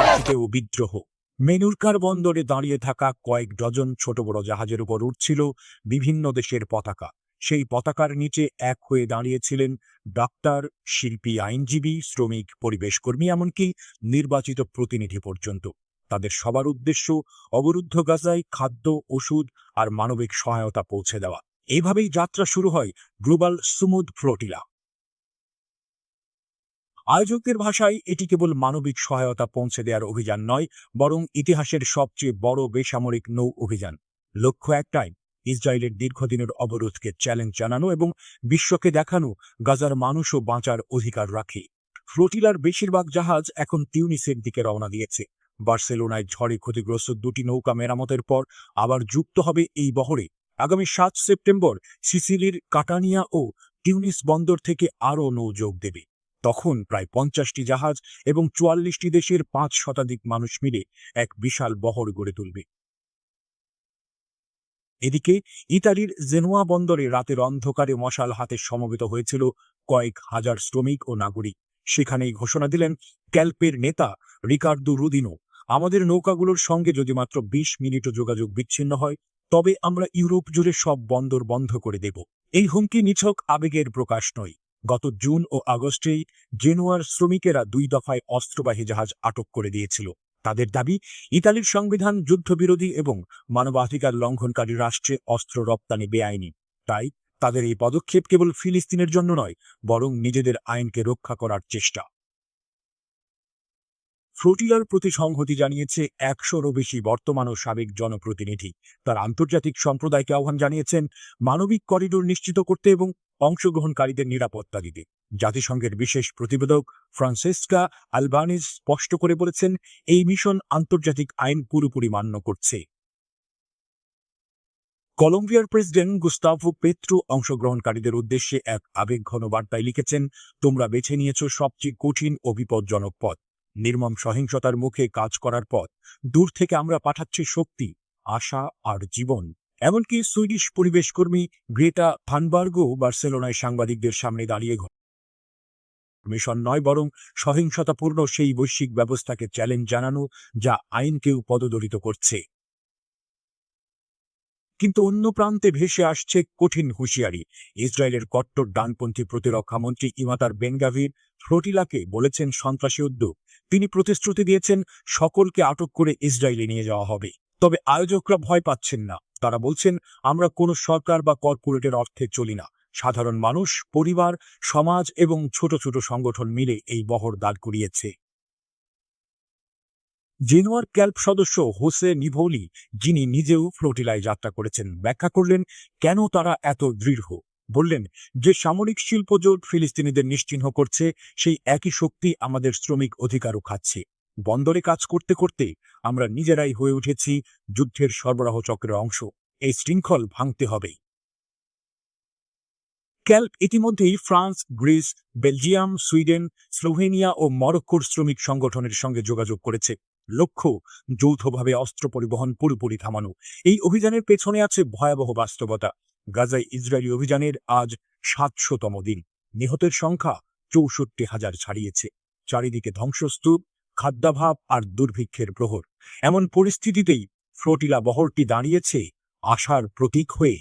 শক্তিতেও বিদ্রোহ। মেনুরকার বন্দরে দাঁড়িয়ে থাকা কয়েক ডজন ছোট বড় জাহাজের উপর উঠছিল বিভিন্ন দেশের পতাকা। সেই পতাকার নিচে এক হয়ে দাঁড়িয়েছিলেন ডাক্তার, শিল্পী, আইনজীবী, শ্রমিক, পরিবেশকর্মী, এমনকি নির্বাচিত প্রতিনিধি পর্যন্ত। তাদের সবার উদ্দেশ্য অবরুদ্ধ গাজায় খাদ্য, ওষুধ আর মানবিক সহায়তা পৌঁছে দেওয়া। এইভাবেই যাত্রা শুরু হয় গ্লোবাল সুমুদ ফ্লোটিলা। আয়োজকদের ভাষায় এটি কেবল মানবিক সহায়তা পৌঁছে দেওয়ার অভিযান নয়, বরং ইতিহাসের সবচেয়ে বড় বেসামরিক নৌ অভিযান। লক্ষ্য একটাই, ইসরায়েলের দীর্ঘদিনের অবরোধকে চ্যালেঞ্জ জানানো এবং বিশ্বকে দেখানো গাজার মানুষও বাঁচার অধিকার রাখে। ফ্লোটিলার বেশিরভাগ জাহাজ এখন তিউনিসের দিকে রওনা দিয়েছে। বার্সেলোনায় ঝড়ে ক্ষতিগ্রস্ত দুটি নৌকা মেরামতের পর আবার যুক্ত হবে এই বহরে। আগামী 7 সেপ্টেম্বর সিসিলির কাটানিয়া ও টিউনিস বন্দর থেকে আরও নৌ যোগ দেবে। তখন প্রায় 50টি জাহাজ এবং 44টি দেশের 5 শতাধিক মানুষ মিলে এক বিশাল বহর গড়ে তুলবে। এদিকে ইতালির জেনোয়া বন্দরে রাতের অন্ধকারে মশাল হাতে সমবেত হয়েছিল কয়েক হাজার শ্রমিক ও নাগরিক। সেখানেই ঘোষণা দিলেন ক্যাল্পের নেতা রিকার্দো রুদিনো, আমাদের নৌকাগুলোর সঙ্গে যদি মাত্র 20 মিনিটও যোগাযোগ বিচ্ছিন্ন হয়, তবে আমরা ইউরোপ জুড়ে সব বন্দর বন্ধ করে দেব। এই হুমকি নিছক আবেগের প্রকাশ নয়। গত জুন ও আগস্টেই জেনোয়ার শ্রমিকেরা 2 দফায় অস্ত্রবাহী জাহাজ আটক করে দিয়েছিল। তাদের দাবি, ইতালির সংবিধান যুদ্ধবিরোধী এবং মানবাধিকার লঙ্ঘনকারী রাষ্ট্রে অস্ত্র রপ্তানি বেআইনি। তাই তাদের এই পদক্ষেপ কেবল ফিলিস্তিনের জন্য নয়, বরং নিজেদের আইনকে রক্ষা করার চেষ্টা। ফ্লোটিলার প্রতি সংহতি জানিয়েছে 100-রও বেশি বর্তমান ও সাবেক জনপ্রতিনিধি। তার আন্তর্জাতিক সম্প্রদায়কে আহ্বান জানিয়েছেন মানবিক করিডোর নিশ্চিত করতে এবং অংশগ্রহণকারীদের নিরাপত্তা দিতে। জাতিসংঘের বিশেষ প্রতিবেদক ফ্রান্সেস্কা আলবানিজ স্পষ্ট করে বলেছেন, এই মিশন আন্তর্জাতিক আইন পুরোপুরি মান্য করছে। কলম্বিয়ার প্রেসিডেন্ট গুস্তাভো পেত্রো অংশগ্রহণকারীদের উদ্দেশ্যে এক আবেগঘন বার্তায় লিখেছেন, তোমরা বেছে নিয়েছ সবচেয়ে কঠিন ও বিপজ্জনক পথ, নির্মম সহিংসতার মুখে কাজ করার পথ। দূর থেকে আমরা পাঠাচ্ছি শক্তি, আশা আর জীবন। এমনকি সুইডিশ পরিবেশকর্মী গ্রেটা থানবার্গও বার্সেলোনায় সাংবাদিকদের সামনে দাঁড়িয়ে মিশন নয়, বরং সহিংসতাপূর্ণ সেই বৈশ্বিক ব্যবস্থাকে চ্যালেঞ্জ জানানো যা আইনকেও পদদলিত করছে। কিন্তু অন্য প্রান্তে ভেসে আসছে কঠিন হুঁশিয়ারি। ইসরায়েলের কট্টর ডানপন্থী প্রতিরক্ষামন্ত্রী ইমাতার বেনগাভির ফ্লোটিলাকে বলেছেন সন্ত্রাসী উদ্যোগ। তিনি প্রতিশ্রুতি দিয়েছেন সকলকে আটক করে ইসরায়েলে নিয়ে যাওয়া হবে। তবে আয়োজকরা ভয় পাচ্ছেন না। তারা বলছেন, আমরা কোনো সরকার বা কর্পোরেটের অর্থে চলি না। সাধারণ মানুষ, পরিবার, সমাজ এবং ছোট ছোট সংগঠন মিলে এই বহর দাঁড় করিয়েছে। জেনোয়ার ক্যাল্প সদস্য হোসে নিভোলি, যিনি নিজেও ফ্লোটিলায় যাত্রা করেছেন, ব্যাখ্যা করলেন কেন তারা এত দৃঢ়। বললেন, যে সামরিক শিল্প জোট ফিলিস্তিনিদের নিশ্চিহ্ন করছে, সেই একই শক্তি আমাদের শ্রমিক অধিকারও খাচ্ছে। বন্দরে কাজ করতে করতে আমরা নিজেরাই হয়ে উঠেছি যুদ্ধের সরবরাহ চক্রের অংশ। এই শৃঙ্খল ভাঙতে হবে। ক্যাল্প ইতিমধ্যেই France, Greece, Belgium, Sweden, Slovenia ও মরক্কোর শ্রমিক সংগঠনের সঙ্গে যোগাযোগ করেছে। লক্ষ্য, যৌথভাবে অস্ত্র পরিবহন পুরোপুরি থামানো। এই অভিযানের পেছনে আছে ভয়াবহ বাস্তবতা। গাজায় ইসরায়েলি অভিযানের আজ 700তম দিন। নিহতের সংখ্যা 64,000 ছাড়িয়েছে। চারিদিকে ধ্বংসস্তূপ, খাদ্যাভাব আর দুর্ভিক্ষের প্রহর। এমন পরিস্থিতিতেই ফ্লোটিলা বহরটি দাঁড়িয়েছে আশার প্রতীক হয়ে।